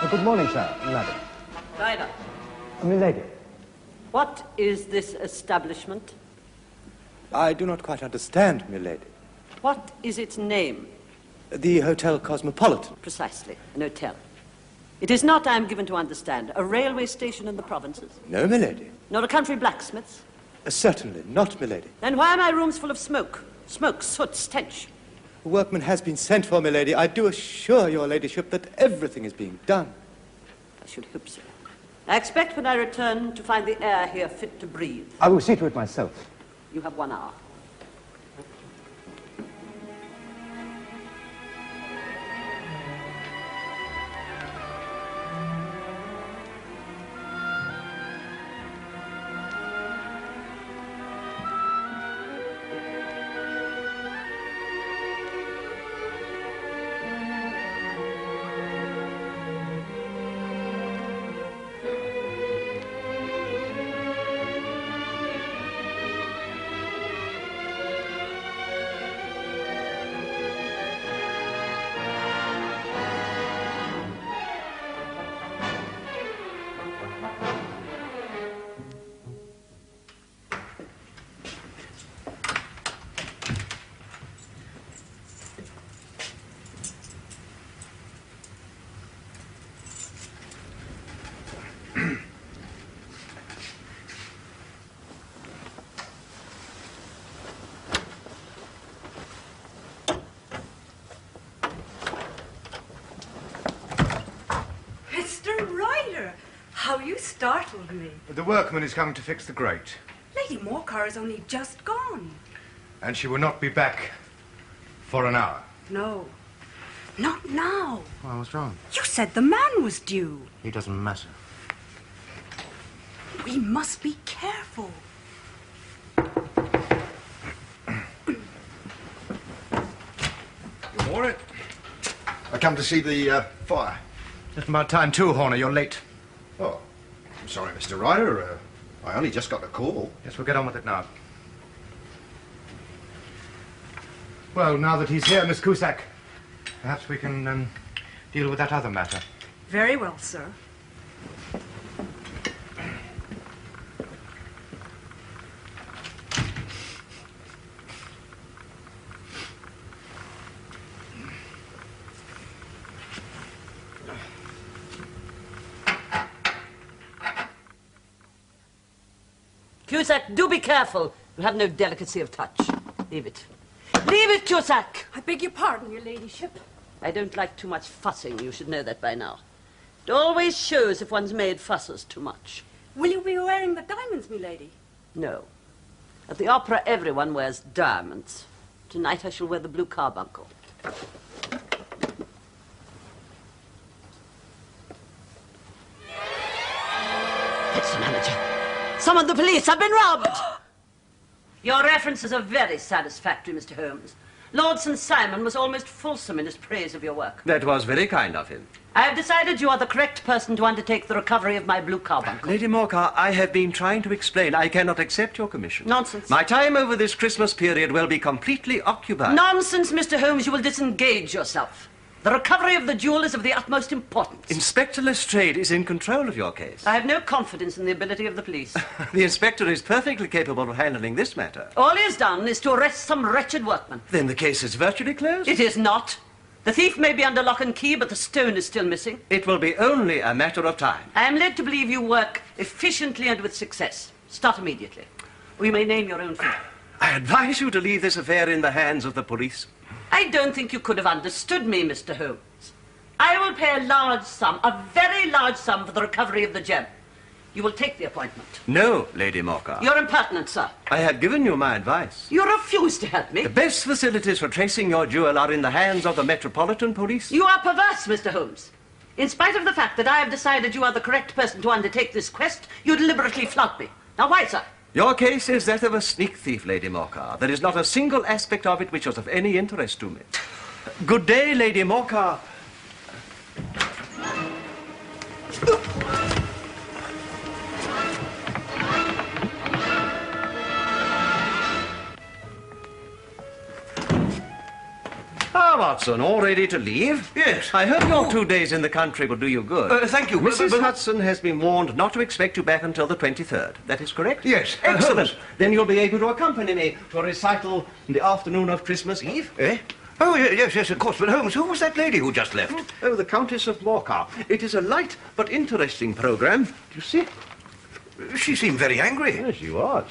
Good morning, sir, madam. Rider. Milady. What is this establishment? I do not quite understand, milady. What is its name? The Hotel Cosmopolitan. Precisely, an hotel. It is not, I am given to understand, a railway station in the provinces. No, milady. Nor a country blacksmith's. Certainly not, milady. Then why are my rooms full of smoke? Smoke, soot, stench. A workman has been sent for, milady. I do assure your ladyship that everything is being done. I should hope so. I expect when I return to find the air here fit to breathe. I will see to it myself. You have 1 hour. How you startled me. The workman is coming to fix the grate. Lady Morcar is only just gone. And she will not be back for an hour. No, not now. Well, what's wrong? You said the man was due. He doesn't matter. We must be careful. Good morning. I come to see the fire. Just about time too, Horner. You're late. Oh, I'm sorry, Mr. Ryder. I only just got a call. Yes, we'll get on with it now. Well, now that he's here, Miss Cusack, perhaps we can deal with that other matter. Very well, sir. Cusack, do be careful. You have no delicacy of touch. Leave it. Leave it, Cusack! I beg your pardon, your ladyship. I don't like too much fussing. You should know that by now. It always shows if one's maid fusses too much. Will you be wearing the diamonds, milady? No. At the opera, everyone wears diamonds. Tonight I shall wear the blue carbuncle. It's the manager. Summon the police. I've been robbed. Your references are very satisfactory, Mr. Holmes. Lord St. Simon was almost fulsome in his praise of your work. That was very kind of him. I have decided you are the correct person to undertake the recovery of my blue carbuncle. Lady Morcar, I have been trying to explain. I cannot accept your commission. Nonsense. My time over this Christmas period will be completely occupied. Nonsense, Mr. Holmes. You will disengage yourself. The recovery of the jewel is of the utmost importance. Inspector Lestrade is in control of your case. I have no confidence in the ability of the police. The inspector is perfectly capable of handling this matter. All he has done is to arrest some wretched workman. Then the case is virtually closed? It is not. The thief may be under lock and key, but the stone is still missing. It will be only a matter of time. I am led to believe you work efficiently and with success. Start immediately. Or you may name your own fee. I advise you to leave this affair in the hands of the police. I don't think you could have understood me, Mr. Holmes. I will pay a large sum, a very large sum, for the recovery of the gem. You will take the appointment. No, Lady Morcar. You're impertinent, sir. I have given you my advice. You refuse to help me. The best facilities for tracing your jewel are in the hands of the Metropolitan Police. You are perverse, Mr. Holmes. In spite of the fact that I have decided you are the correct person to undertake this quest, you deliberately flout me. Now, why, sir? Your case is that of a sneak thief, Lady Morcar. There is not a single aspect of it which is of any interest to me. Good day, Lady Morcar. Ah, Watson, all ready to leave? Yes. I hope your 2 days in the country will do you good. Thank you. Mrs. Hudson has been warned not to expect you back until the 23rd. That is correct? Yes. Excellent. Holmes. Then you'll be able to accompany me to a recital in the afternoon of Christmas Eve. Eh? Oh, yes, of course. But Holmes, who was that lady who just left? Oh, the Countess of Morcar. It is a light but interesting program. Do you see? She seemed very angry. Yes, she was.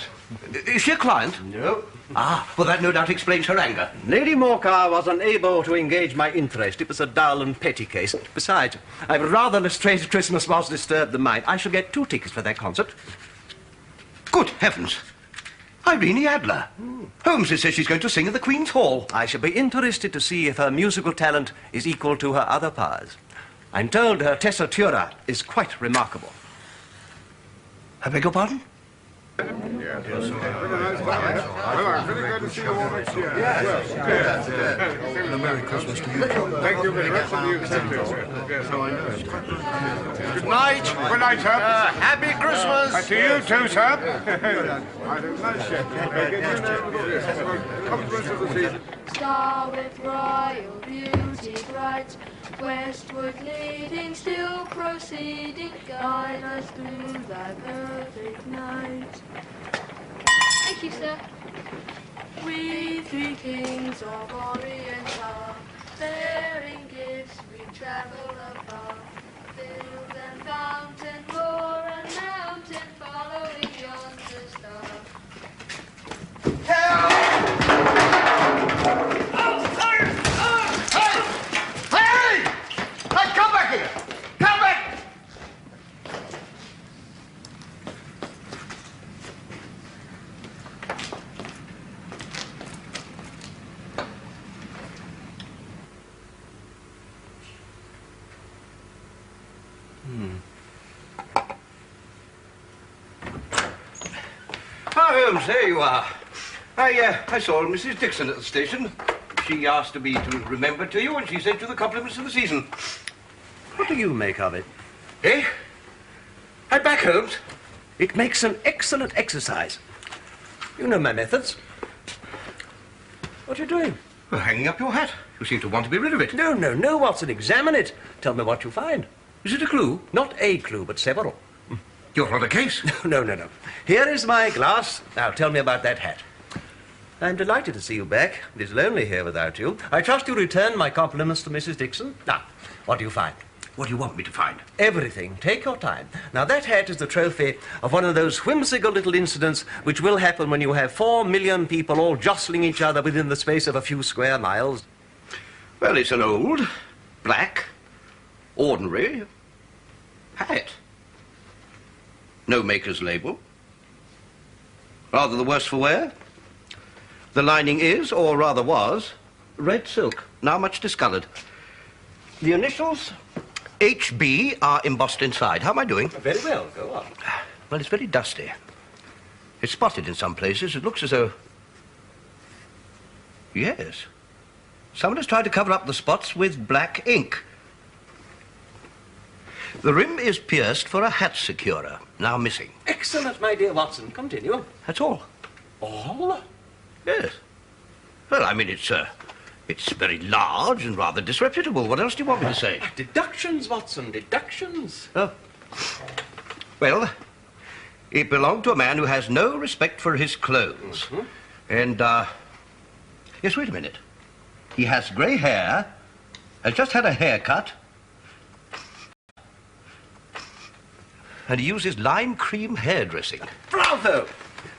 Is she a client? No. Ah, well, that no doubt explains her anger. Lady Morcar was unable to engage my interest. It was a dull and petty case. Besides, I would rather Lestrange's Christmas was disturbed than mine. I shall get 2 tickets for that concert. Good heavens. Irene Adler. Holmes says she's going to sing at the Queen's Hall. I shall be interested to see if her musical talent is equal to her other powers. I'm told her tessitura is quite remarkable. I beg your pardon? Well, I'm really glad to see you all next year. Merry Christmas to you. Thank you very much, and you too. Yes, how I know. Good night. Good night, sir. Happy Christmas! To you too, sir. I don't know, chef. Compliments of the season. Star with royal beauty bright, westward leading, still proceeding, guide us through thy perfect night. Thank you, sir. We 3 kings of Orient are, bearing gifts we travel afar, field and fountain, moor and mountain, following yonder star. Hey! Hey, come back here! Come back! Holmes, there you are. I saw Mrs. Dixon at the station. She asked me to remember to you, and she sent you the compliments of the season. What do you make of it? Eh? I'm back, Holmes. It makes an excellent exercise. You know my methods. What are you doing? Well, hanging up your hat. You seem to want to be rid of it. No, Watson. Examine it. Tell me what you find. Is it a clue? Not a clue, but several. You're on a case. No. Here is my glass. Now, tell me about that hat. I'm delighted to see you back. It is lonely here without you. I trust you returned my compliments to Mrs. Dixon. Now, what do you find? What do you want me to find? Everything. Take your time. Now, that hat is the trophy of one of those whimsical little incidents which will happen when you have 4 million people all jostling each other within the space of a few square miles. Well, it's an old, black, ordinary hat. No maker's label. Rather the worse for wear. The lining is, or rather was, red silk, now much discoloured. The initials, HB, are embossed inside. How am I doing? Very well. Go on. Well, it's very dusty. It's spotted in some places. It looks as though Yes. Someone has tried to cover up the spots with black ink. The rim is pierced for a hat securer, now missing. Excellent, my dear Watson. Continue. That's all. All? Yes. Well, I mean, it's very large and rather disreputable. What else do you want me to say? Deductions, Watson, deductions. Oh. Well, it belonged to a man who has no respect for his clothes. And, yes, wait a minute. He has grey hair, has just had a haircut, and he uses lime cream hairdressing. Bravo!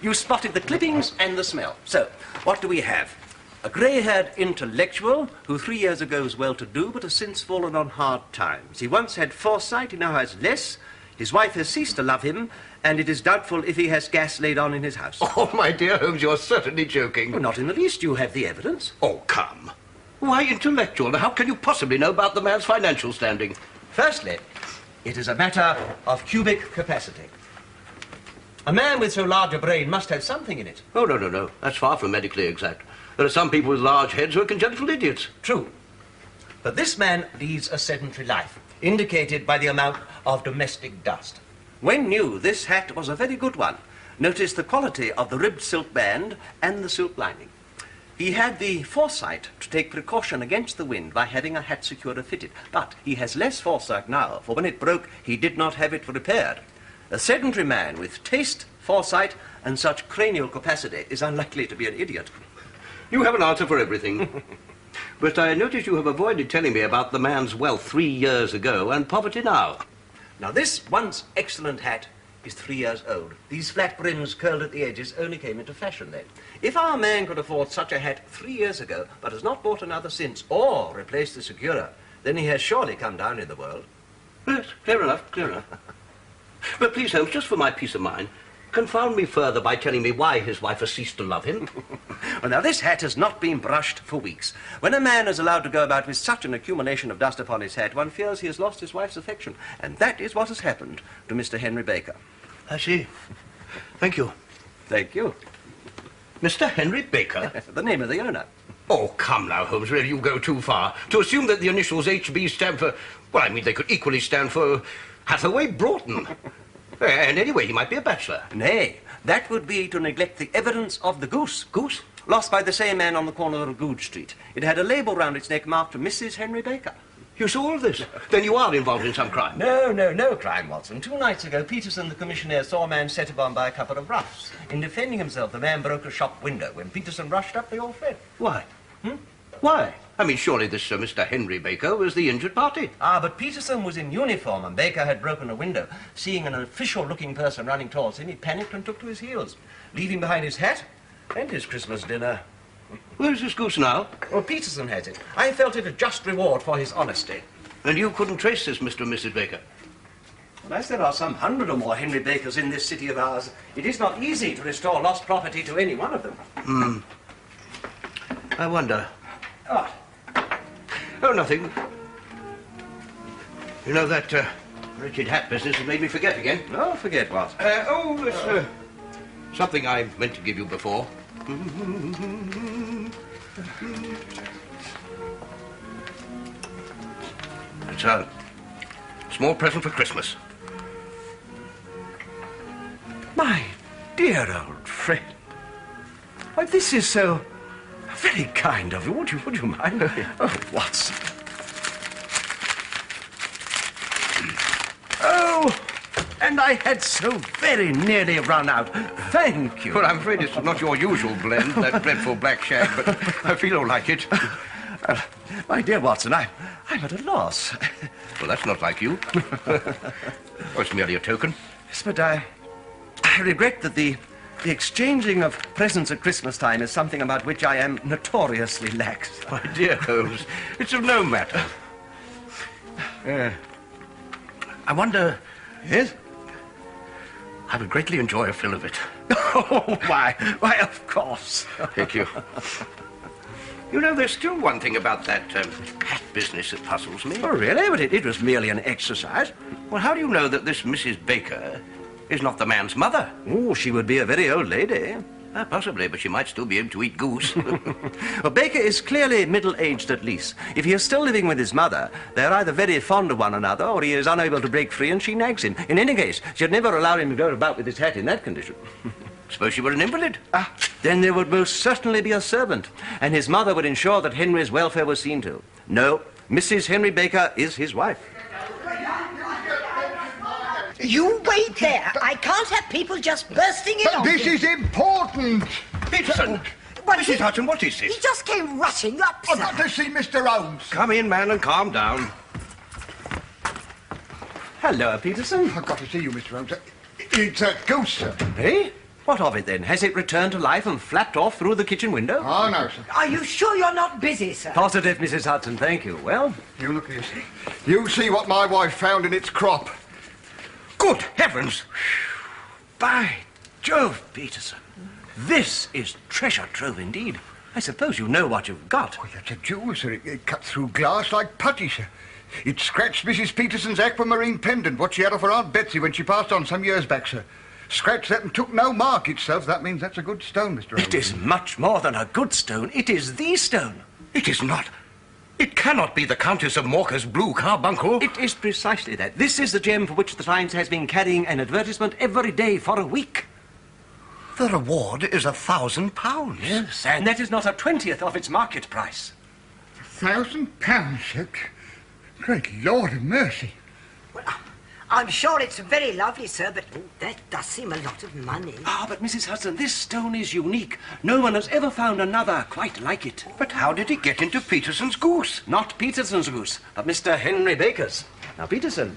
You spotted the clippings and the smell. So, what do we have? A grey-haired intellectual who 3 years ago was well-to-do but has since fallen on hard times. He once had foresight, he now has less. His wife has ceased to love him, and it is doubtful if he has gas laid on in his house. Oh, my dear Holmes, you're certainly joking. Well, not in the least. You have the evidence. Oh, come. Why intellectual? How can you possibly know about the man's financial standing? Firstly, it is a matter of cubic capacity. A man with so large a brain must have something in it. Oh, no. That's far from medically exact. There are some people with large heads who are congenital idiots. True. But this man leads a sedentary life, indicated by the amount of domestic dust. When new, this hat was a very good one. Notice the quality of the ribbed silk band and the silk lining. He had the foresight to take precaution against the wind by having a hat securer fitted. But he has less foresight now, for when it broke, he did not have it repaired. A sedentary man with taste, foresight, and such cranial capacity is unlikely to be an idiot. You have an answer for everything. But I notice you have avoided telling me about the man's wealth 3 years ago and poverty now. Now, this once excellent hat is 3 years old. These flat brims curled at the edges only came into fashion then. If our man could afford such a hat 3 years ago, but has not bought another since, or replaced the securer, then he has surely come down in the world. Yes, clear enough. But please, Holmes, just for my peace of mind, confound me further by telling me why his wife has ceased to love him. Well, now, this hat has not been brushed for weeks. When a man is allowed to go about with such an accumulation of dust upon his hat, one fears he has lost his wife's affection. And that is what has happened to Mr. Henry Baker. I see. Thank you. Thank you. Mr. Henry Baker? The name of the owner. Oh, come now, Holmes, really, you go too far. To assume that the initials HB stand for... Well, I mean, they could equally stand for Hathaway Broughton. And anyway, he might be a bachelor. Nay, that would be to neglect the evidence of the goose. Goose? Lost by the same man on the corner of Goode Street. It had a label round its neck marked to Mrs. Henry Baker. You saw all this? Then you are involved in some crime. No crime, Watson. 2 nights ago, Peterson, the commissioner, saw a man set upon by a couple of roughs. In defending himself, the man broke a shop window. When Peterson rushed up, they all fled. Why? Why? I mean, surely this Mr. Henry Baker was the injured party. Ah, but Peterson was in uniform and Baker had broken a window. Seeing an official-looking person running towards him, he panicked and took to his heels, leaving behind his hat and his Christmas dinner. Where's this goose now? Well, Peterson has it. I felt it a just reward for his honesty. And you couldn't trace this Mr. and Mrs. Baker? Well, as there are some 100 or more Henry Bakers in this city of ours, it is not easy to restore lost property to any one of them. I wonder. What? Oh, nothing. You know, that wretched hat business has made me forget again. Oh, forget what? It's something I meant to give you before. It's a small present for Christmas. My dear old friend. Why, this is so very kind of you. Would you mind? Oh, Watson. Oh, and I had so very nearly run out. Thank you. Well, I'm afraid it's not your usual blend, that dreadful black shag, but I feel all like it. My dear Watson, I'm at a loss. Well, that's not like you. Oh, it's merely a token. Yes, but I regret that the exchanging of presents at Christmas time is something about which I am notoriously lax. My dear Holmes, it's of no matter. I wonder... Yes? I would greatly enjoy a fill of it. Oh, why, of course. Thank you. You know, there's still one thing about that hat business that puzzles me. Oh, really? But it was merely an exercise. Well, how do you know that this Mrs. Baker is not the man's mother? Oh, she would be a very old lady. Possibly, but she might still be able to eat goose. Well, Baker is clearly middle-aged at least. If he is still living with his mother, they're either very fond of one another or he is unable to break free and she nags him. In any case, she'd never allow him to go about with his hat in that condition. Suppose she were an invalid? Then there would most certainly be a servant, and his mother would ensure that Henry's welfare was seen to. No, Mrs. Henry Baker is his wife. You wait there. I can't have people just bursting in on This me. is important. Peterson! What, Mrs. Hudson, what is He this? just came rushing up, I've sir. got to see Mr. Holmes. Come in, man, and calm down. Hello, Peterson. I've got to see you, Mr. Holmes. It's a goose, sir. Eh? What of it, then? Has it returned to life and flapped off through the kitchen window? Oh, no, sir. Are you sure you're not busy, sir? Positive, Mrs. Hudson, thank you. Well, You look here, sir. You see what my wife found in its crop. Good heavens! by Jove, Peterson, this is treasure trove indeed. I suppose you know what you've got. Oh, that's a jewel, sir. It cut through glass like putty, sir. It scratched Mrs. Peterson's aquamarine pendant, what she had off her Aunt Betsy when she passed on some years back, sir. Scratched that and took no mark itself. That means that's a good stone, Mr. Holmes. It is much more than a good stone. It is the stone. It is not. It cannot be the Countess of Morca's blue carbuncle. It is precisely that. This is the gem for which the Times has been carrying an advertisement every day for a week. The reward is £1,000. Yes, and that is not a 20th of its market price. £1,000, sir? Great Lord of mercy. Well, I'm sure it's very lovely, sir, but that does seem a lot of money. Ah, but Mrs. Hudson, this stone is unique. No one has ever found another quite like it. But how did it get into Peterson's goose? Not Peterson's goose, but Mr. Henry Baker's. Now, Peterson,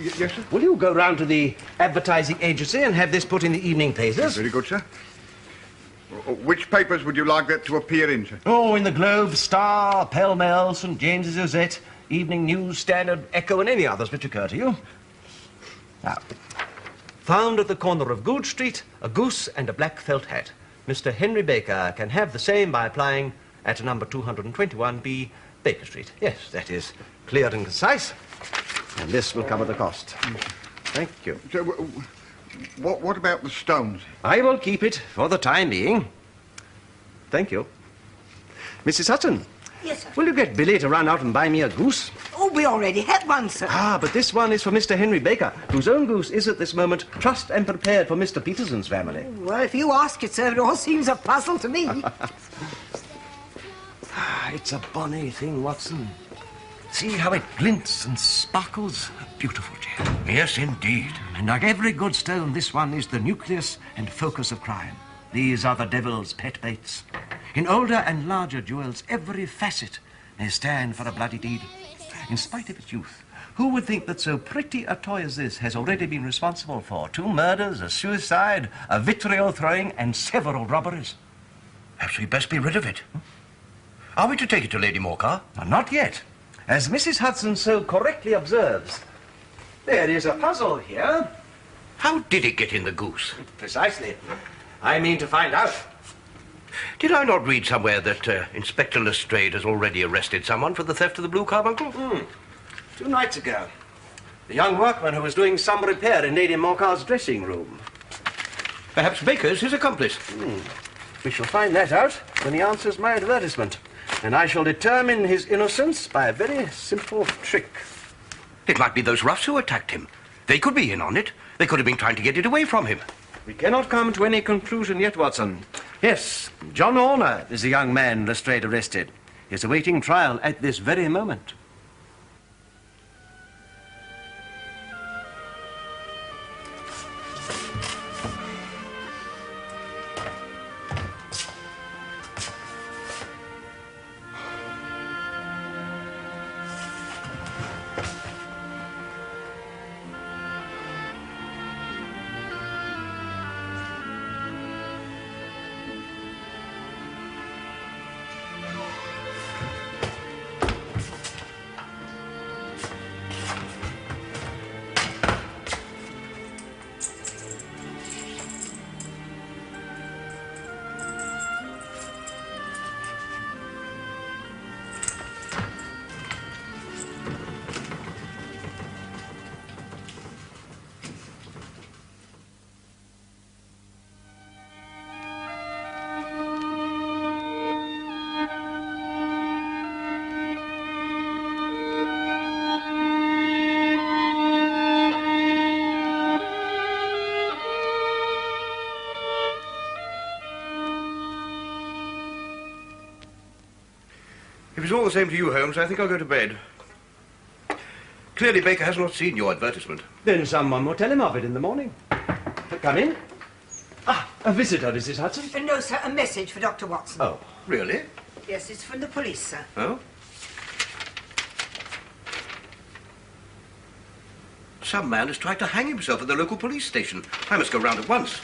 Yes, sir? will you go round to the advertising agency and have this put in the evening papers? Very good, sir. Which papers would you like that to appear in, sir? Oh, in the Globe, Star, Pall Mall, St. James's Gazette, Evening News, Standard, Echo, and any others which occur to you. Now, found at the corner of Gould Street, a goose and a black felt hat. Mr. Henry Baker can have the same by applying at number 221B, Baker Street. Yes, that is clear and concise. And this will cover the cost. Thank you. So, what about the stones? I will keep it for the time being. Thank you. Mrs. Hudson, Yes, sir. will you get Billy to run out and buy me a goose? Oh, we already had one, sir. Ah, but this one is for Mr. Henry Baker, whose own goose is at this moment trussed and prepared for Mr. Peterson's family. Well, if you ask it, sir, it all seems a puzzle to me. It's a bonny thing, Watson. See how it glints and sparkles. A beautiful gem. Yes, indeed. And like every good stone, this one is the nucleus and focus of crime. These are the devil's pet baits. In older and larger jewels, every facet may stand for a bloody deed. In spite of its youth, who would think that so pretty a toy as this has already been responsible for 2 murders, a suicide, a vitriol throwing, and several robberies? Perhaps we'd best be rid of it. Are we to take it to Lady Morcar? Not yet. As Mrs. Hudson so correctly observes, there is a puzzle here. How did it get in the goose? Precisely. I mean to find out. Did I not read somewhere that Inspector Lestrade has already arrested someone for the theft of the blue carbuncle? 2 nights ago. The young workman who was doing some repair in Lady Morcar's dressing room. Perhaps Baker's his accomplice. We shall find that out when he answers my advertisement. And I shall determine his innocence by a very simple trick. It might be those roughs who attacked him. They could be in on it. They could have been trying to get it away from him. We cannot come to any conclusion yet, Watson. Yes, John Horner is the young man Lestrade arrested. He is awaiting trial at this very moment. If it's all the same to you, Holmes, I think I'll go to bed. Clearly, Baker has not seen your advertisement. Then someone will tell him of it in the morning. Come in. Ah, a visitor, Mrs. Hudson? No, sir, a message for Dr. Watson. Oh, Really? Yes, it's from the police, sir. oh? Some man has tried to hang himself at the local police station. I must go round at once.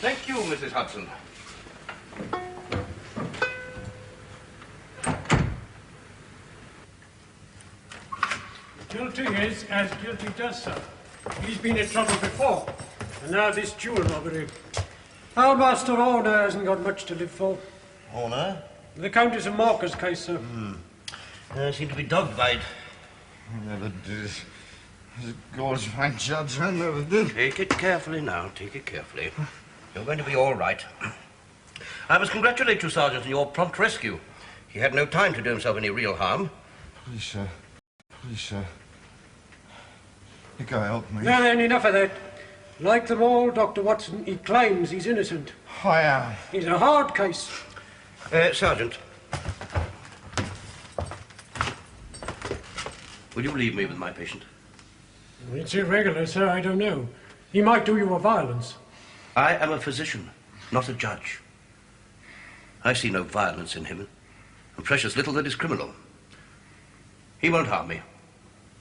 Thank you, Mrs. Hudson. Guilty is as guilty does, sir. He's been in trouble before, and now this jewel robbery. Our Master Horner hasn't got much to live for. Horner? The Countess of Marker's case, sir. I seem to be dogged by it. Never did. As God is my judge, I never did. Take it carefully now. Take it carefully. You're going to be all right. I must congratulate you, Sergeant, on your prompt rescue. He had no time to do himself any real harm. Please, sir. Please, sir. You can't help me. Now then, enough of that. Like them all, Dr. Watson, he claims he's innocent. I am. He's a hard case. Sergeant. Will you leave me with my patient? It's irregular, sir, I don't know. He might do you a violence. I am a physician, not a judge. I see no violence in him, and precious little that is criminal. He won't harm me.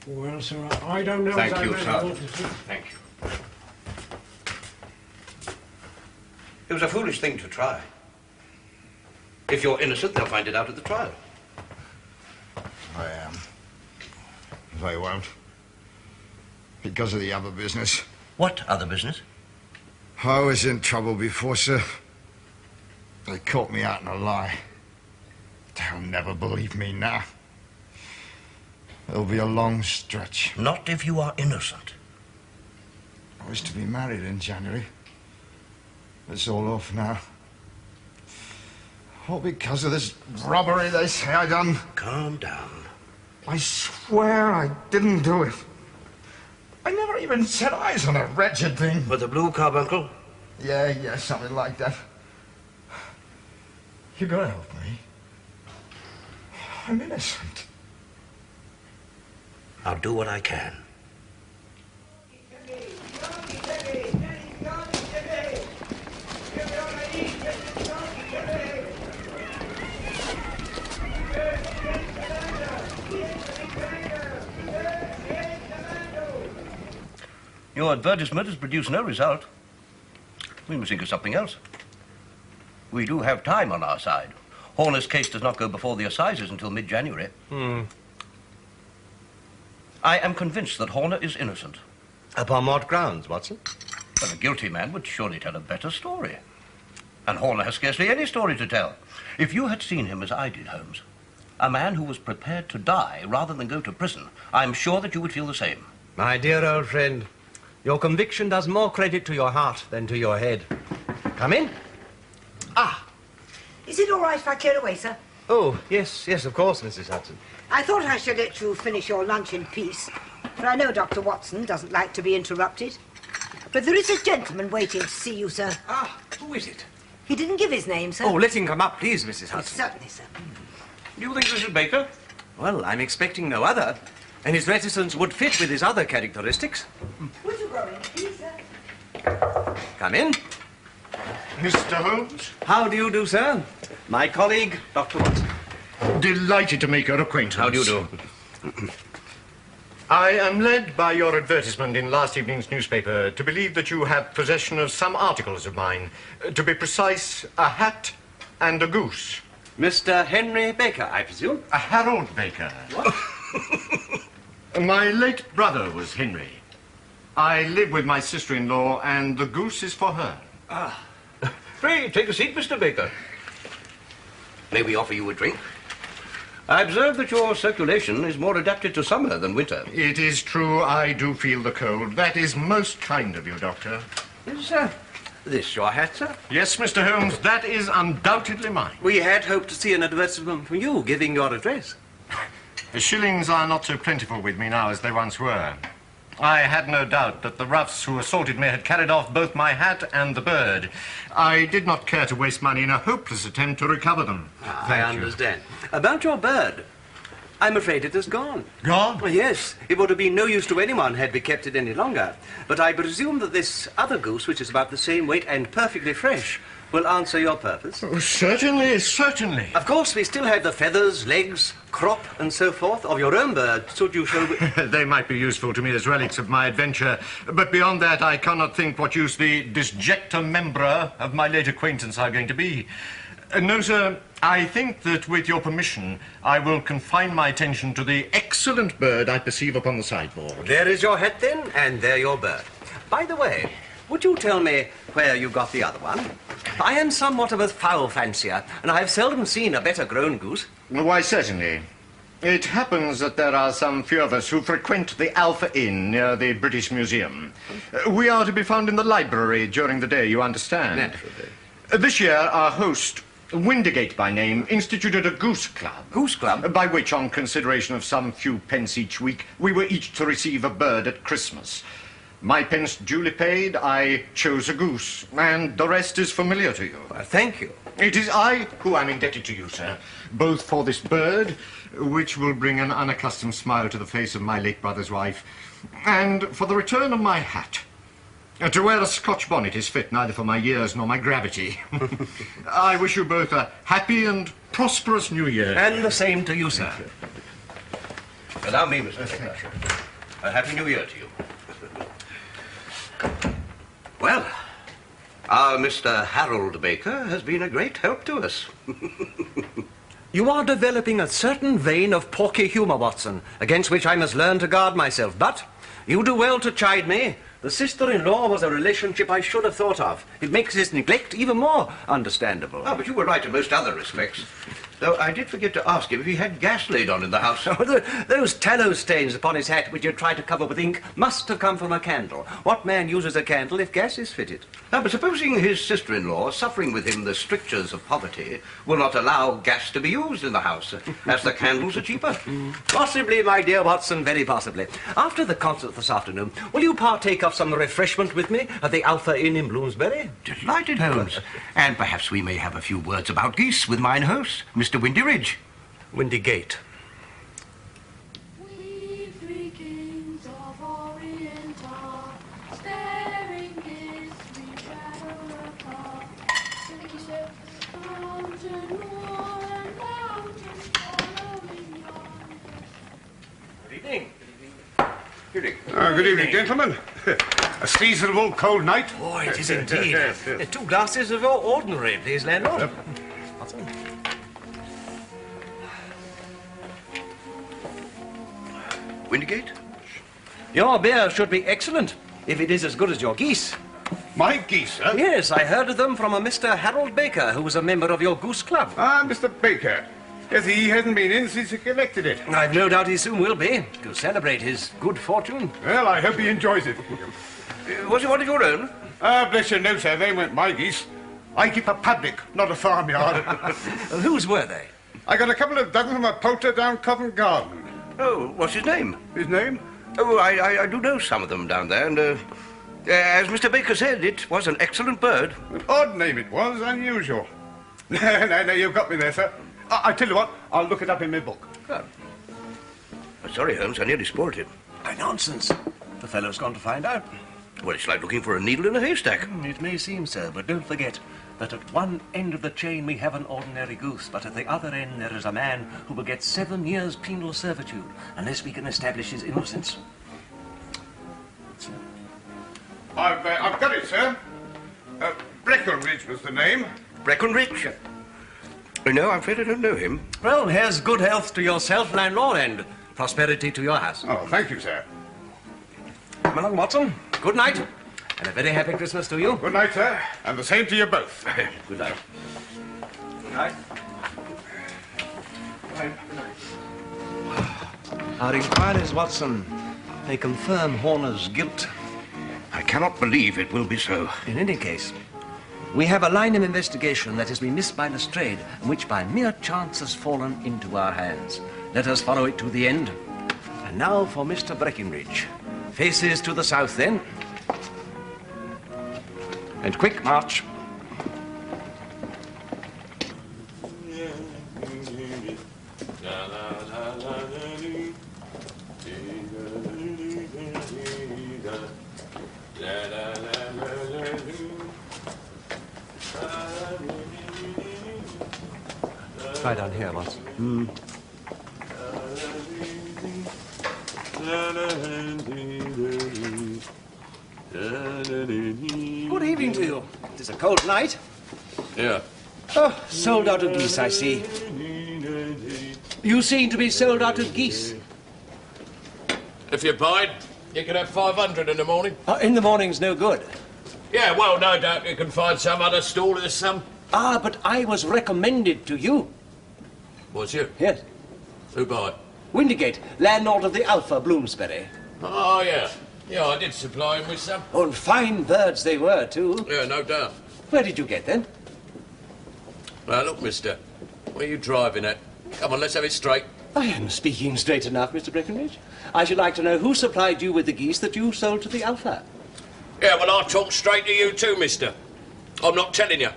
Well, sir, I don't know. Thank as I you, really Sergeant. want to. Thank you. It was a foolish thing to try. If you're innocent, they'll find it out at the trial. I am. They won't. Because of the other business. What other business? I was in trouble before, sir. They caught me out in a lie. They'll never believe me now. It'll be a long stretch. Not if you are innocent. I was to be married in January. It's all off now. All because of this robbery they say I done. Calm down. I swear I didn't do it. I never even set eyes on a wretched thing. With the blue carbuncle? Yeah, something like that. You gotta help me. I'm innocent. I'll do what I can. Your advertisement has produced no result. We must think of something else. We do have time on our side. Horner's case does not go before the assizes until mid-January. I am convinced that Horner is innocent. Upon what grounds, Watson? But a guilty man would surely tell a better story. And Horner has scarcely any story to tell. If you had seen him as I did, Holmes, a man who was prepared to die rather than go to prison, I'm sure that you would feel the same. My dear old friend, your conviction does more credit to your heart than to your head. Come in. Is it all right if I clear away, sir? Oh, yes, of course, Mrs. Hudson. I thought I should let you finish your lunch in peace, for I know Dr. Watson doesn't like to be interrupted. But there is a gentleman waiting to see you, sir. Who is it? He didn't give his name, sir. Oh, let him come up, please, Mrs. Hudson. Certainly, sir. Do you think this is Baker? Well, I'm expecting no other, and his reticence would fit with his other characteristics. Would you go in, please, sir? Come in. Mr. Holmes? How do you do, sir? My colleague, Dr. Watson. Delighted to make your acquaintance. How do you do? I am led by your advertisement in last evening's newspaper to believe that you have possession of some articles of mine. To be precise, a hat and a goose. Mr. Henry Baker, I presume? A Harold Baker. What? My late brother was Henry. I live with my sister-in-law, and the goose is for her. Pray, take a seat, Mr. Baker. May we offer you a drink? I observe that your circulation is more adapted to summer than winter. It is true, I do feel the cold. That is most kind of you, Doctor. Is this your hat, sir? Yes, Mr. Holmes, that is undoubtedly mine. We had hoped to see an advertisement from you giving your address. The shillings are not so plentiful with me now as they once were. I had no doubt that the roughs who assaulted me had carried off both my hat and the bird. I did not care to waste money in a hopeless attempt to recover them. I understand. About your bird, I'm afraid it has gone. Gone? Well, yes. It would have been no use to anyone had we kept it any longer. But I presume that this other goose, which is about the same weight and perfectly fresh, will answer your purpose. Oh, certainly, certainly. Of course, we still have the feathers, legs, crop, and so forth of your own bird, should you show... They might be useful to me as relics of my adventure, but beyond that, I cannot think what use the disjecta membra of my late acquaintance are going to be. No, sir, I think that with your permission, I will confine my attention to the excellent bird I perceive upon the sideboard. There is your hat, then, and there your bird. By the way, would you tell me where you got the other one? I am somewhat of a fowl fancier, and I have seldom seen a better grown goose. Why, certainly. It happens that there are some few of us who frequent the Alpha Inn near the British Museum. We are to be found in the library during the day, you understand. Naturally. This year, our host, Windigate by name, instituted a goose club. Goose club? By which, on consideration of some few pence each week, we were each to receive a bird at Christmas. My pence duly paid, I chose a goose, and the rest is familiar to you. Thank you. It is I who am indebted to you, sir, both for this bird, which will bring an unaccustomed smile to the face of my late brother's wife, and for the return of my hat. To wear a Scotch bonnet is fit neither for my years nor my gravity. I wish you both a happy and prosperous New Year. And the same to you, sir. Allow me, Mr. Baker. A happy New Year to you. Well, our Mr. Harold Baker has been a great help to us. You are developing a certain vein of porky humour, Watson, against which I must learn to guard myself. But you do well to chide me. The sister-in-law was a relationship I should have thought of. It makes his neglect even more understandable. Oh, but you were right in most other respects. Though I did forget to ask him if he had gas laid on in the house. Oh, those tallow stains upon his hat, which you tried to cover with ink, must have come from a candle. What man uses a candle if gas is fitted? Now, but supposing his sister-in-law, suffering with him the strictures of poverty, will not allow gas to be used in the house, as the candles are cheaper. Possibly, my dear Watson, very possibly. After the concert this afternoon, will you partake of some refreshment with me at the Alpha Inn in Bloomsbury? Delighted, Holmes. And perhaps we may have a few words about geese with mine host, Mr. Windyridge. Windigate. We three kings of Orient are staring geese we shadow apart. Thank you, sir. Mountain moor and mountain following yonder. Good evening. Good evening. Good evening, gentlemen. A seasonable cold night. Oh, it is indeed. 2 glasses of your ordinary, please, landlord. Watson. Windigate? Your beer should be excellent, if it is as good as your geese. My geese, sir? Yes, I heard of them from a Mr. Harold Baker, who was a member of your goose club. Ah, Mr. Baker. Yes, he hasn't been in since he collected it. I've no doubt he soon will be, to celebrate his good fortune. Well, I hope he enjoys it. Was it one of your own? Ah, bless you, no, sir, they weren't my geese. I keep a public, not a farmyard. Whose were they? I got a couple of dozen from a poulter down Covent Garden. Oh, what's his name? His name? Oh, I do know some of them down there, and as Mr. Baker said, it was an excellent bird. An odd name it was, unusual. No, you've got me there, sir. I tell you what, I'll look it up in my book. Oh. I'm sorry, Holmes, I nearly spoiled him. Nonsense. The fellow's gone to find out. Well, it's like looking for a needle in a haystack. It may seem so, but don't forget that at one end of the chain we have an ordinary goose, but at the other end there is a man who will get 7 years penal servitude unless we can establish his innocence. I've got it, sir. Breckenridge was the name. Breckenridge? No, I'm afraid I don't know him. Well, here's good health to yourself, landlord, and prosperity to your house. Oh, thank you, sir. Come along, Watson. Good night, and a very happy Christmas to you. Good night, sir, and the same to you both. Good night. Good night. Our inquiries, Watson, may confirm Horner's guilt. I cannot believe it will be so. In any case, we have a line of investigation that has been missed by Lestrade, and which by mere chance has fallen into our hands. Let us follow it to the end. And now for Mr. Breckenridge. Faces to the south, then. And quick march. Try down here, Watson. Good evening to you. It is a cold night. Yeah. Oh, sold out of geese, I see. You seem to be sold out of geese. If you bide, you can have 500 in the morning. In the morning's no good. Yeah, well, no doubt you can find some other stall there's some. Ah, but I was recommended to you. Was you? Yes. Who by? Windigate, landlord of the Alpha, Bloomsbury. Oh, yeah. Yeah, I did supply him with some. Oh, and fine birds they were, too. Yeah, no doubt. Where did you get them? Now, look, mister. Where are you driving at? Come on, let's have it straight. I am speaking straight enough, Mr. Breckenridge. I should like to know who supplied you with the geese that you sold to the Alpha. Yeah, well, I'll talk straight to you too, mister. I'm not telling you.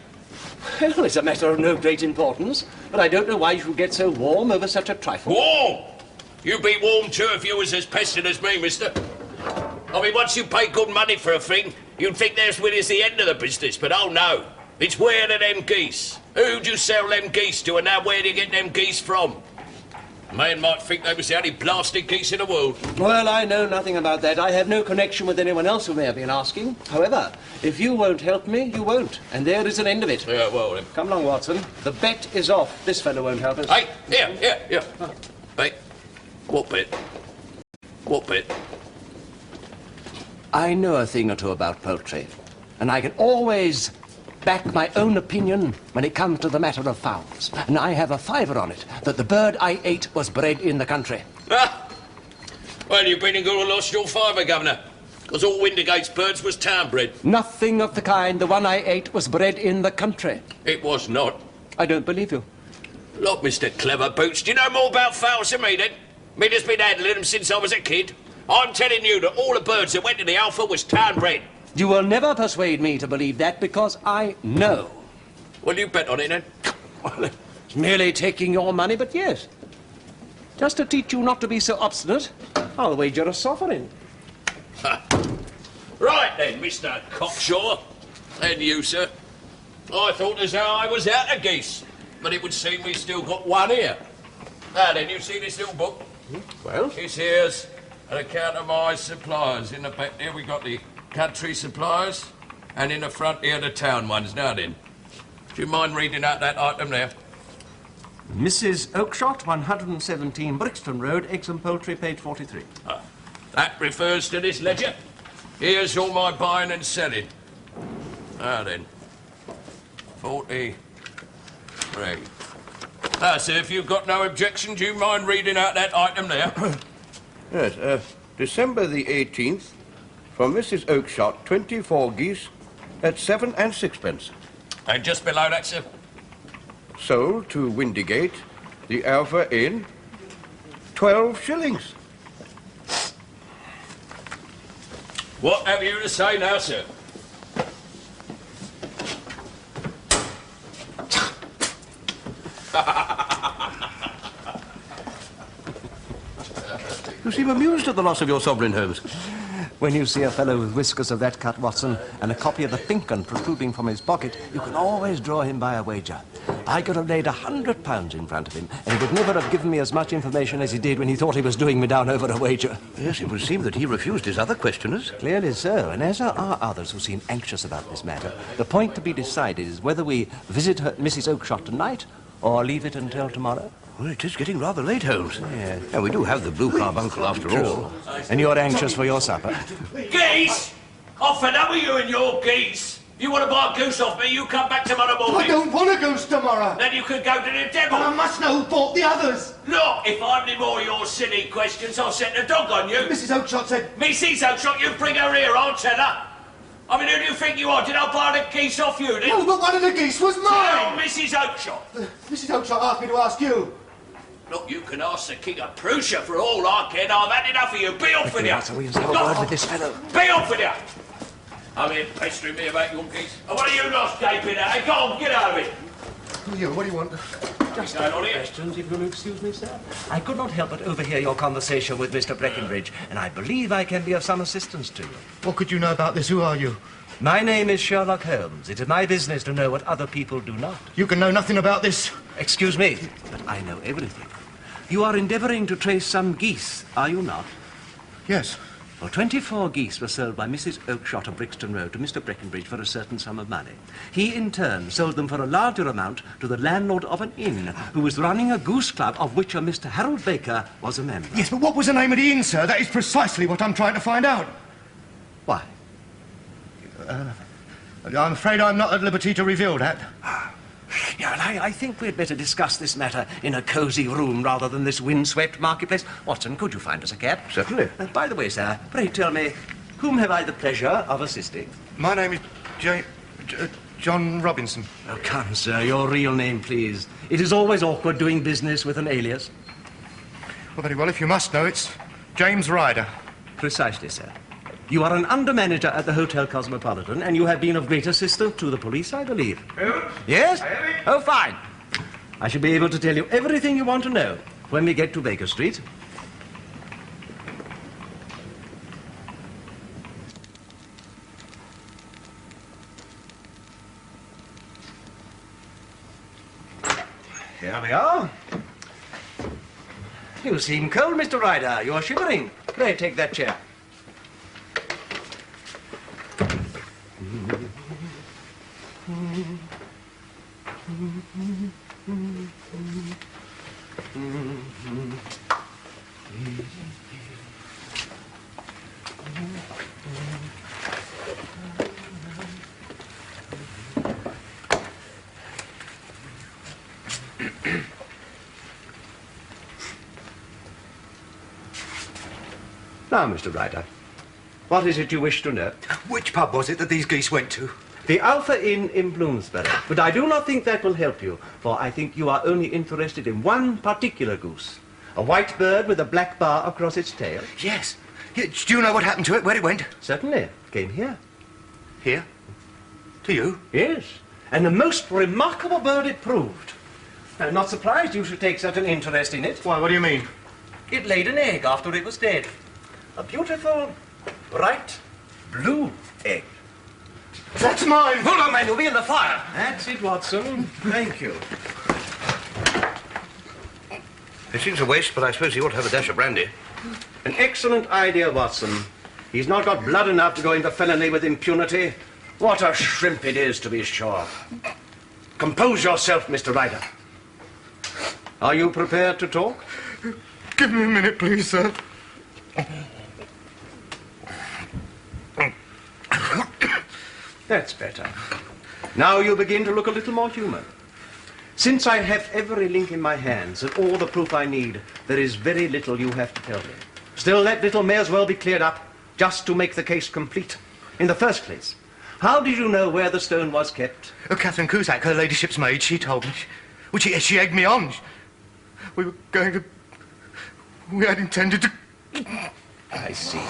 Well, it's a matter of no great importance, but I don't know why you should get so warm over such a trifle. Warm? You'd be warm too if you was as pestered as me, mister. I mean, once you pay good money for a thing, you'd think there's when it's the end of the business, but oh no. It's where are them geese? Who'd you sell them geese to, and now where do you get them geese from? Man might think they was the only blasted geese in the world. Well, I know nothing about that. I have no connection with anyone else who may have been asking. However, if you won't help me, you won't. And there is an end of it. Yeah, well, then. Come along, Watson. The bet is off. This fellow won't help us. Hey, here. Hey, what bet? What bet? I know a thing or two about poultry, and I can always back my own opinion when it comes to the matter of fowls. And I have a fiver on it that the bird I ate was bred in the country. Ah! Well, you've been and good and lost your fiver, Governor. Because all Windigate's birds was town-bred. Nothing of the kind. The one I ate was bred in the country. It was not. I don't believe you. Look, Mr. Clever Boots, do you know more about fowls than me, then? Me that's been handling them since I was a kid. I'm telling you that all the birds that went to the Alpha was town-bred. You will never persuade me to believe that because I know. Well, you bet on it, then? Well, it's merely taking your money, but yes. Just to teach you not to be so obstinate, I'll wager a sovereign. Right, then, Mr. Cockshaw. And you, sir. I thought as how I was out of geese, but it would seem we still got one here. Now, then, you see this little book? Well? This here's an account of my suppliers. In the back there, we got the country suppliers, and in the front here, the town ones. Now then, do you mind reading out that item there? Mrs. Oakshott, 117 Brixton Road, Eggs and Poultry, page 43. That refers to this ledger. Here's all my buying and selling. Now then, 43. So if you've got no objection, do you mind reading out that item there? Yes, December the 18th, from Mrs. Oakshott, 24 geese at 7 and 6pence. And just below that, sir? Sold to Windigate, the Alpha Inn, 12 shillings. What have you to say now, sir? You seem amused at the loss of your sovereign, Holmes. When you see a fellow with whiskers of that cut, Watson, and a copy of the Pink 'Un protruding from his pocket, you can always draw him by a wager. I could have laid £100 in front of him, and he would never have given me as much information as he did when he thought he was doing me down over a wager. Yes, it would seem that he refused his other questioners. Clearly so, and as there are others who seem anxious about this matter, the point to be decided is whether we visit her, Mrs. Oakshott tonight, or leave it until tomorrow. Well, it is getting rather late, Holmes. Yes. And we do have the blue carbuncle after all. And you're anxious for your supper. Geese? I'm fed up with you and your geese. You want to buy a goose off me, you come back tomorrow morning. I don't want a goose tomorrow. Then you could go to the devil. But I must know who bought the others. Look, if I have any more of your silly questions, I'll set the dog on you. Mrs. Oakshott said... Mrs. Oakshott, you bring her here, I'll tell her. I mean, who do you think you are? Did I buy the geese off you, then? No, but one of the geese was mine. Tell Mrs. Oakshott. Mrs. Oakshott asked me to ask you. Look, you can ask the King of Prussia for all I care. I've had enough of you. Be off with you. So we have a word with this fellow. Be off with you. I'm here pestering me about your geese. And what are you not gaping at? Go on, get out of it. Who are you? What do you want? Just a few questions, if you'll excuse me, sir. I could not help but overhear your conversation with Mr. Breckenridge, and I believe I can be of some assistance to you. What could you know about this? Who are you? My name is Sherlock Holmes. It is my business to know what other people do not. You can know nothing about this. Excuse me, but I know everything. You are endeavouring to trace some geese, are you not? Yes. Well, 24 geese were sold by Mrs. Oakshott of Brixton Road to Mr. Breckenridge for a certain sum of money. He, in turn, sold them for a larger amount to the landlord of an inn, who was running a goose club of which a Mr. Harold Baker was a member. Yes, but what was the name of the inn, sir? That is precisely what I'm trying to find out. Why? I'm afraid I'm not at liberty to reveal that. Yeah, and I think we'd better discuss this matter in a cosy room rather than this wind-swept marketplace. Watson, could you find us a cab? Certainly. By the way, sir, pray tell me, whom have I the pleasure of assisting? My name is John Robinson. Oh, come, sir, your real name, please. It is always awkward doing business with an alias. Well, very well, if you must know, it's James Ryder. Precisely, sir. You are an under-manager at the Hotel Cosmopolitan, and you have been of great assistance to the police, I believe. Yes? Oh, fine. I shall be able to tell you everything you want to know when we get to Baker Street. Here we are. You seem cold, Mr. Ryder. You're shivering. Pray, take that chair. Now, Mr. Ryder, what is it you wish to know? Which pub was it that these geese went to? The Alpha Inn in Bloomsbury. But I do not think that will help you, for I think you are only interested in one particular goose. A white bird with a black bar across its tail. Yes. Do you know what happened to it, where it went? Certainly. It came here. Here? To you? Yes. And a most remarkable bird it proved. I'm not surprised you should take such an interest in it. Why, what do you mean? It laid an egg after it was dead. A beautiful, bright, blue egg. That's mine! Hold on, man, you'll be in the fire. That's it, Watson. Thank you. It seems a waste, but I suppose he ought to have a dash of brandy. An excellent idea, Watson. He's not got blood enough to go into felony with impunity. What a shrimp it is, to be sure. Compose yourself, Mr. Ryder. Are you prepared to talk? Give me a minute, please, sir. That's better. Now you begin to look a little more human. Since I have every link in my hands and all the proof I need, there is very little you have to tell me. Still, that little may as well be cleared up, just to make the case complete. In the first place, how did you know where the stone was kept? Catherine Cusack, her ladyship's maid, she told me. Well, she egged me on. We were going to... We had intended to... I see.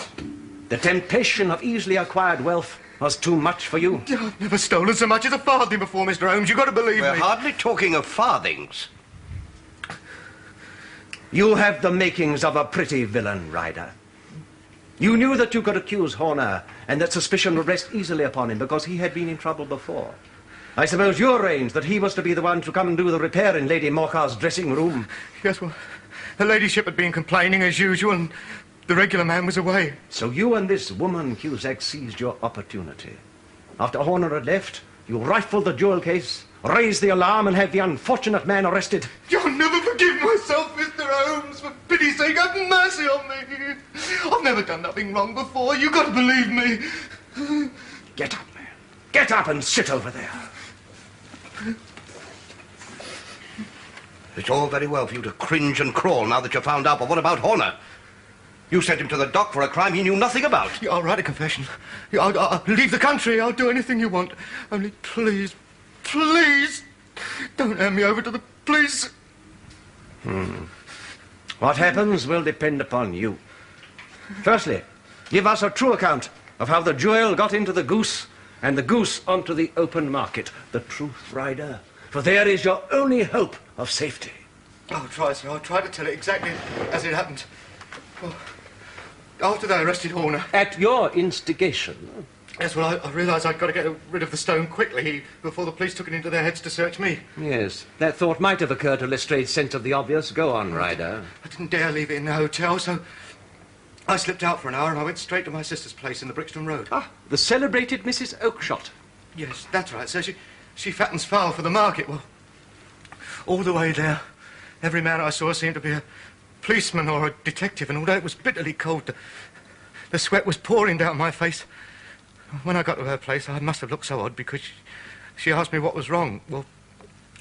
The temptation of easily acquired wealth was too much for you. I've never stolen so much as a farthing before, Mr. Holmes. You've got to believe We're me. hardly talking of farthings. You have the makings of a pretty villain, Ryder. You knew that you could accuse Horner and that suspicion would rest easily upon him because he had been in trouble before. I suppose you arranged that he was to be the one to come and do the repair in Lady Morcar's dressing room. Yes, well, her ladyship had been complaining as usual and the regular man was away. So you and this woman, Cusack, seized your opportunity. After Horner had left, you rifled the jewel case, raised the alarm and had the unfortunate man arrested. You'll never forgive myself, Mr. Holmes. For pity's sake, have mercy on me. I've never done nothing wrong before. You've got to believe me. Get up, man. Get up and sit over there. It's all very well for you to cringe and crawl now that you've found out, but what about Horner? You sent him to the dock for a crime he knew nothing about. I'll write a confession. I'll leave the country. I'll do anything you want. Only please, please, don't hand me over to the police. What happens will depend upon you. Firstly, give us a true account of how the jewel got into the goose and the goose onto the open market. The truth, Ryder. For there is your only hope of safety. I'll try, sir. I'll try to tell it exactly as it happened. Well, after they arrested Horner... At your instigation? Yes, well, I realised I'd got to get rid of the stone quickly before the police took it into their heads to search me. Yes, that thought might have occurred to Lestrange's sense of the obvious. Go on, Ryder. I didn't dare leave it in the hotel, so I slipped out for an hour and I went straight to my sister's place in the Brixton Road. Ah, the celebrated Mrs. Oakshott. Yes, that's right, sir. She fattens fowl for the market. Well, all the way there, every man I saw seemed to be a policeman or a detective, and although it was bitterly cold, the sweat was pouring down my face. When I got to her place, I must have looked so odd because she asked me what was wrong. Well,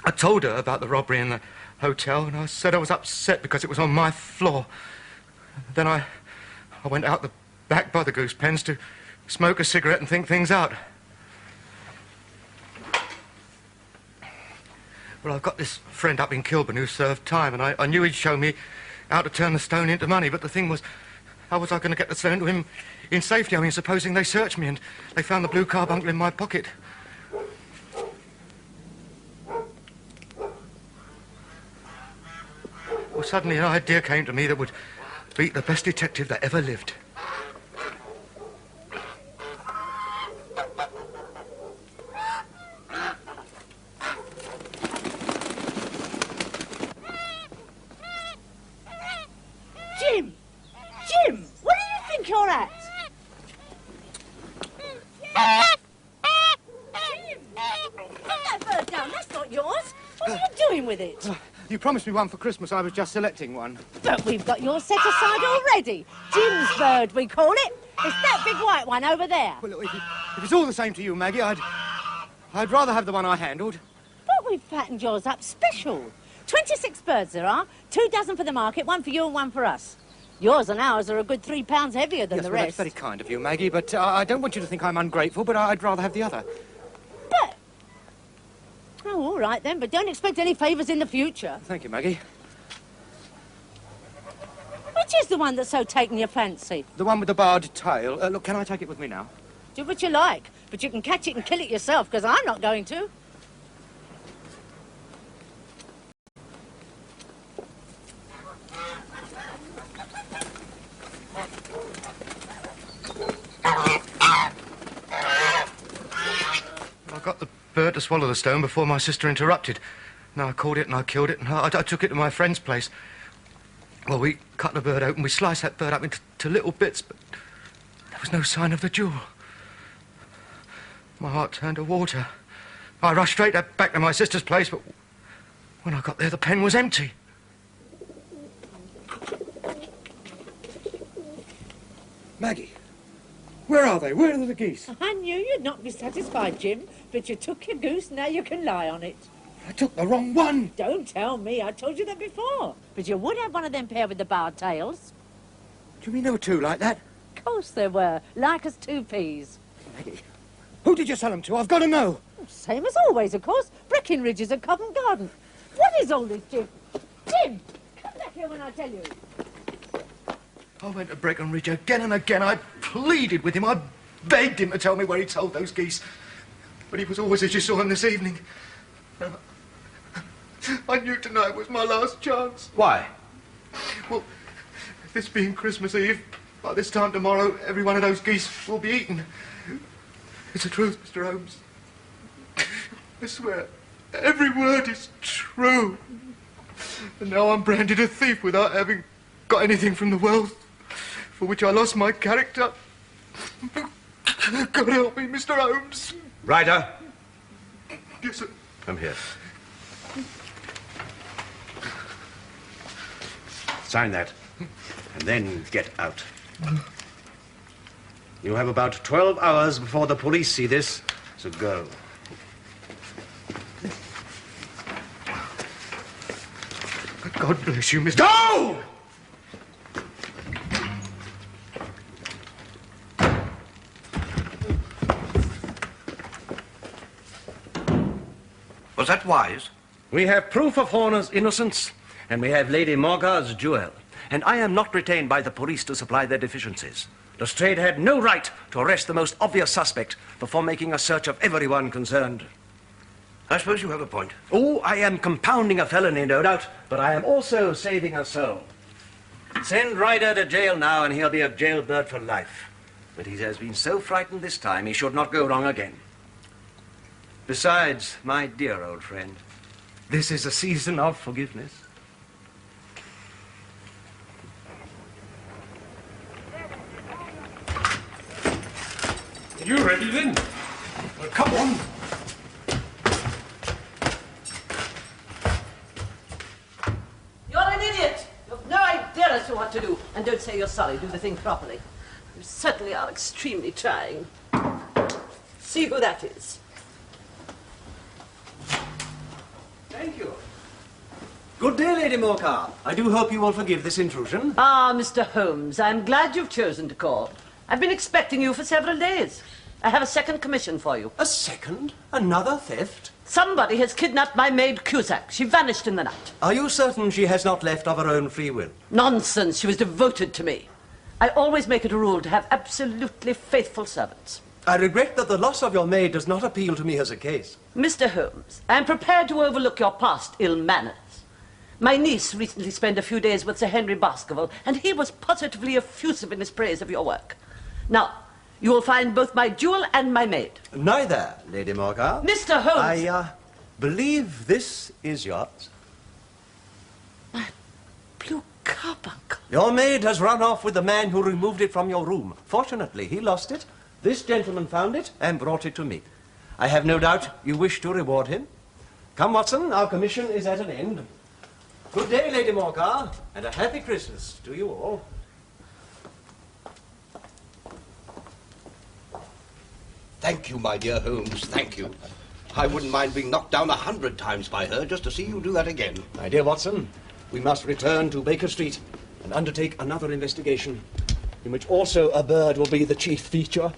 I told her about the robbery in the hotel, and I said I was upset because it was on my floor. Then I went out the back by the goose pens to smoke a cigarette and think things out. Well, I've got this friend up in Kilburn who served time, and I knew he'd show me how to turn the stone into money, but the thing was, how was I going to get the stone to him in safety? I mean, supposing they searched me and they found the blue carbuncle in my pocket. Well, suddenly an idea came to me that would beat the best detective that ever lived. Jim! Jim! Where do you think you're at? Jim! Put that bird down, that's not yours. What are you doing with it? You promised me one for Christmas. I was just selecting one. But we've got yours set aside already. Jim's bird, we call it. It's that big white one over there. Well, look, if it's all the same to you, Maggie, I'd rather have the one I handled. But we've fattened yours up special. 26 birds there are. 2 dozen for the market, one for you and one for us. Yours and ours are a good 3 pounds heavier than the Well, rest. that's very kind of you, Maggie, but I don't want you to think I'm ungrateful, but I'd rather have the other. But... Oh, all right then, but don't expect any favours in the future. Thank you, Maggie. Which is the one that's so taken your fancy? The one with the barred tail. Look, can I take it with me now? Do what you like, but you can catch it and kill it yourself, because I'm not going to. I got the bird to swallow the stone before my sister interrupted. Now I caught it and I killed it and I took it to my friend's place. Well, we cut the bird open, we sliced that bird up into little bits, but there was no sign of the jewel. My heart turned to water. I rushed straight back to my sister's place, but when I got there, the pen was empty. Maggie, where are they? Where are the geese? I knew you'd not be satisfied, Jim, but you took your goose, now you can lie on it. I took the wrong one. Don't tell me, I told you that before. But you would have one of them pair with the barred tails. Do you mean there were 2 like that? Of course there were, like as 2 peas. Maggie, who did you sell them to? I've got to know. Same as always, of course. Breckenridge's at Covent Garden. What is all this, Jim? Jim, come back here when I tell you. I went to Breckenridge again and again. I pleaded with him. I begged him to tell me where he sold those geese. But he was always as you saw him this evening. I knew tonight was my last chance. Why? Well, this being Christmas Eve, by this time tomorrow, every one of those geese will be eaten. It's the truth, Mr. Holmes. I swear, every word is true. And now I'm branded a thief without having got anything from the wealth for which I lost my character. God help me, Mr. Holmes. Ryder. Yes, sir. Come here. Sign that, and then get out. You have about 12 hours before the police see this, so go. God bless you, Mr. Go! Was that wise? We have proof of Horner's innocence, and we have Lady Morgar's jewel. and I am not retained by the police to supply their deficiencies. Lestrade had no right to arrest the most obvious suspect before making a search of everyone concerned. I suppose you have a point. Oh, I am compounding a felony, no doubt, but I am also saving a soul. Send Ryder to jail now and he'll be a jailbird for life. But he has been so frightened this time he should not go wrong again. Besides, my dear old friend, this is a season of forgiveness. Are you ready then? Well, come on. You're an idiot. You have no idea as to what to do. And don't say you're sorry. Do the thing properly. You certainly are extremely trying. See who that is. Thank you. Good day, Lady Morcar. I do hope you will forgive this intrusion. Ah, Mr. Holmes, I'm glad you've chosen to call. I've been expecting you for several days. I have a second commission for you. A second? Another theft? Somebody has kidnapped my maid Cusack. She vanished in the night. Are you certain she has not left of her own free will? Nonsense. She was devoted to me. I always make it a rule to have absolutely faithful servants. I regret that the loss of your maid does not appeal to me as a case. Mr. Holmes, I am prepared to overlook your past ill manners. My niece recently spent a few days with Sir Henry Baskerville, and he was positively effusive in his praise of your work. Now, you will find both my jewel and my maid. Neither, Lady Morcar. Mr. Holmes! I believe this is yours. Blue carbuncle. Your maid has run off with the man who removed it from your room. Fortunately, he lost it. This gentleman found it and brought it to me. I have no doubt you wish to reward him. Come, Watson, our commission is at an end. Good day, Lady Morcar, and a happy Christmas to you all. Thank you, my dear Holmes, thank you. I wouldn't mind being knocked down 100 times by her just to see you do that again. My dear Watson, we must return to Baker Street and undertake another investigation, in which also a bird will be the chief feature.